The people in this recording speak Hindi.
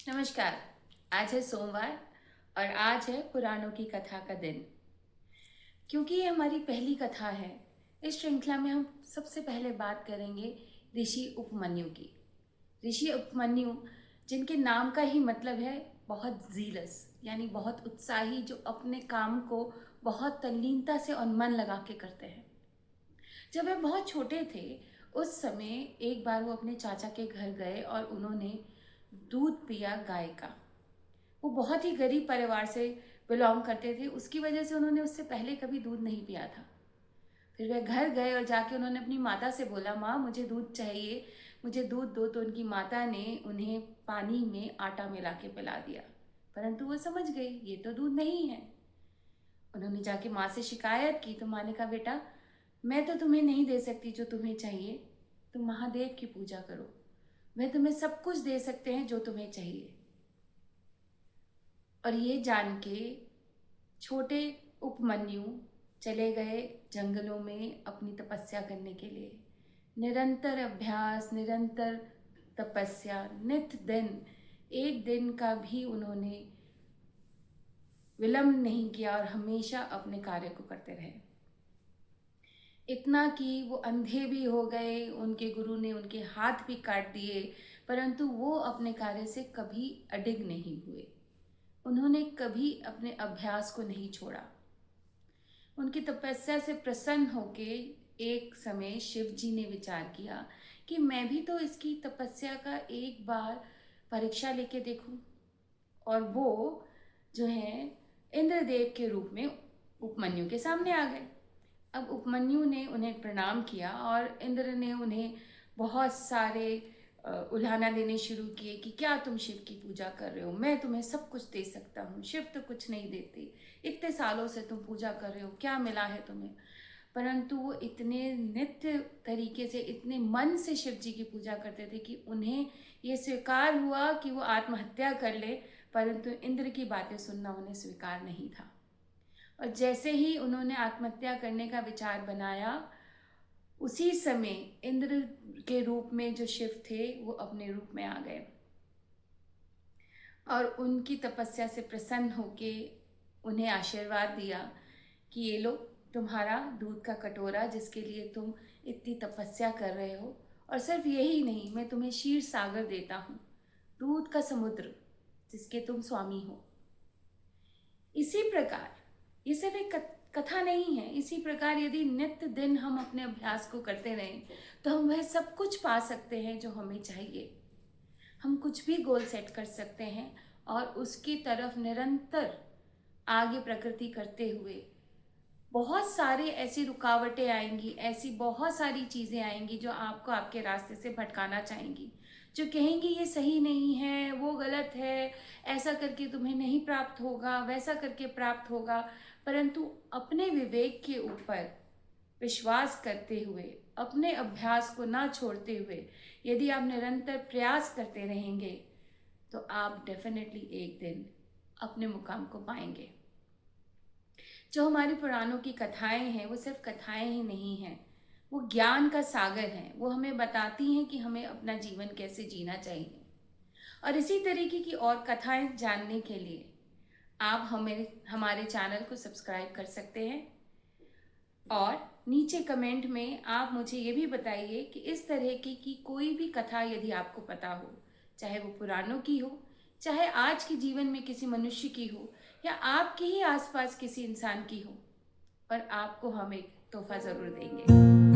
नमस्कार। आज है सोमवार और आज है पुराणों की कथा का दिन। क्योंकि ये हमारी पहली कथा है, इस श्रृंखला में हम सबसे पहले बात करेंगे ऋषि उपमन्यु की। ऋषि उपमन्यु जिनके नाम का ही मतलब है बहुत जीलस, यानी बहुत उत्साही, जो अपने काम को बहुत तल्लीनता से और मन लगा के करते हैं। जब वे बहुत छोटे थे उस समय एक बार वो अपने चाचा के घर गए और उन्होंने दूध पिया गाय का। वो बहुत ही गरीब परिवार से बिलोंग करते थे, उसकी वजह से उन्होंने उससे पहले कभी दूध नहीं पिया था। फिर वह घर गए और जाके उन्होंने अपनी माता से बोला, माँ मुझे दूध चाहिए, मुझे दूध दो। तो उनकी माता ने उन्हें पानी में आटा मिला के पिला दिया, परंतु वो समझ गई ये तो दूध नहीं है। उन्होंने जाके माँ से शिकायत की तो माँ ने कहा, बेटा मैं तो तुम्हें नहीं दे सकती जो तुम्हें चाहिए, तुम महादेव की पूजा करो, वह तुम्हें सब कुछ दे सकते हैं जो तुम्हें चाहिए। और ये जान के छोटे उपमन्यु चले गए जंगलों में अपनी तपस्या करने के लिए। निरंतर अभ्यास, निरंतर तपस्या, नित दिन, एक दिन का भी उन्होंने विलंब नहीं किया और हमेशा अपने कार्य को करते रहे। इतना कि वो अंधे भी हो गए, उनके गुरु ने उनके हाथ भी काट दिए, परंतु वो अपने कार्य से कभी अडिग नहीं हुए। उन्होंने कभी अपने अभ्यास को नहीं छोड़ा। उनकी तपस्या से प्रसन्न होके एक समय शिव जी ने विचार किया कि मैं भी तो इसकी तपस्या का एक बार परीक्षा लेके देखूं। और वो जो है इंद्रदेव के रूप में उपमन्यु के सामने आ गए। अब उपमन्यु ने उन्हें प्रणाम किया और इंद्र ने उन्हें बहुत सारे उल्हाना देने शुरू किए कि क्या तुम शिव की पूजा कर रहे हो, मैं तुम्हें सब कुछ दे सकता हूँ, शिव तो कुछ नहीं देते, इतने सालों से तुम पूजा कर रहे हो, क्या मिला है तुम्हें। परंतु वो इतने नित्य तरीके से, इतने मन से शिव जी की पूजा करते थे कि उन्हें ये स्वीकार हुआ कि वो आत्महत्या कर ले, परंतु इंद्र की बातें सुनना उन्हें स्वीकार नहीं था। और जैसे ही उन्होंने आत्महत्या करने का विचार बनाया, उसी समय इंद्र के रूप में जो शिव थे वो अपने रूप में आ गए और उनकी तपस्या से प्रसन्न होके उन्हें आशीर्वाद दिया कि ये लो तुम्हारा दूध का कटोरा जिसके लिए तुम इतनी तपस्या कर रहे हो, और सिर्फ यही नहीं, मैं तुम्हें क्षीर सागर देता हूँ, दूध का समुद्र जिसके तुम स्वामी हो। इसी प्रकार ये सिर्फ एक कथा नहीं है, इसी प्रकार यदि नित्य दिन हम अपने अभ्यास को करते रहें तो हम वह सब कुछ पा सकते हैं जो हमें चाहिए। हम कुछ भी गोल सेट कर सकते हैं और उसकी तरफ निरंतर आगे प्रकृति करते हुए बहुत सारी ऐसी रुकावटें आएंगी, ऐसी बहुत सारी चीज़ें आएंगी जो आपको आपके रास्ते से भटकाना चाहेंगी, जो कहेंगी ये सही नहीं है, वो गलत है, ऐसा करके तुम्हें नहीं प्राप्त होगा, वैसा करके प्राप्त होगा। परंतु अपने विवेक के ऊपर विश्वास करते हुए, अपने अभ्यास को ना छोड़ते हुए यदि आप निरंतर प्रयास करते रहेंगे तो आप डेफिनेटली एक दिन अपने मुकाम को पाएंगे। जो हमारी पुराणों की कथाएं हैं वो सिर्फ कथाएं ही नहीं हैं, वो ज्ञान का सागर हैं। वो हमें बताती हैं कि हमें अपना जीवन कैसे जीना चाहिए। और इसी तरीके की और कथाएं जानने के लिए आप हमें हमारे चैनल को सब्सक्राइब कर सकते हैं। और नीचे कमेंट में आप मुझे ये भी बताइए कि इस तरह की कोई भी कथा यदि आपको पता हो, चाहे वो पुराणों की हो, चाहे आज के जीवन में किसी मनुष्य की हो, या आपके ही आसपास किसी इंसान की हो, पर आपको हम एक तोहफा ज़रूर देंगे।